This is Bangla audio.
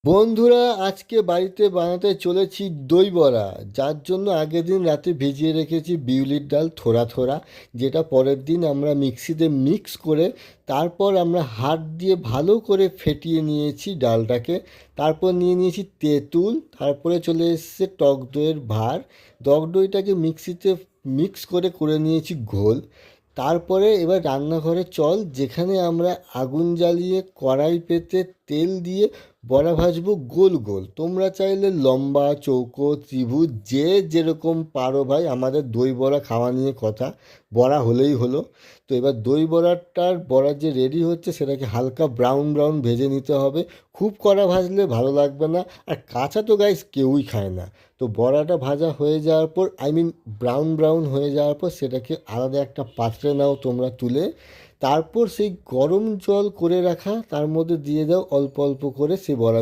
বন্ধুরা, আজকে বাড়িতে বানাতে চলেছি দই বড়া। যার জন্য আগের দিন রাতে ভিজিয়ে রেখেছি বিউলির ডাল থোড়া থোড়া, যেটা পরের দিন আমরা মিক্সিতে মিক্স করে তারপর আমরা হাত দিয়ে ভালো করে ফেটিয়ে নিয়েছি ডালটাকে। তারপর নিয়ে নিয়েছি তেঁতুল, তারপরে চলে এসেছে টক দইয়ের ভার। টক দইটাকে মিক্সিতে মিক্স করে করে নিয়েছি ঘোল। তারপরে এবার রান্নাঘরে চল, যেখানে আমরা আগুন জ্বালিয়ে কড়াই পেতে তেল দিয়ে বড়া ভাজবো গোল গোল। তোমরা চাইলে লম্বা, চৌকো, ত্রিভুজ, যে যেরকম পারো ভাই। আমাদের দই বড়া খাওয়া নিয়ে কথা, বড়া হলেই হলো। তো এবার দই বড়াটার বড়া যে রেডি হচ্ছে সেটাকে হালকা ব্রাউন ব্রাউন ভেজে নিতে হবে। খুব কড়া ভাজলে ভালো লাগবে না, আর কাঁচা তো গাইস কেউই খায় না। তো বড়াটা ভাজা হয়ে যাওয়ার পর, ব্রাউন ব্রাউন হয়ে যাওয়ার পর, সেটাকে আলাদা একটা পাত্রে নাও তোমরা তুলে। তারপর সেই গরম জল করে রাখা তার মধ্যে দিয়ে দাও অল্প অল্প করে সেই বড়া।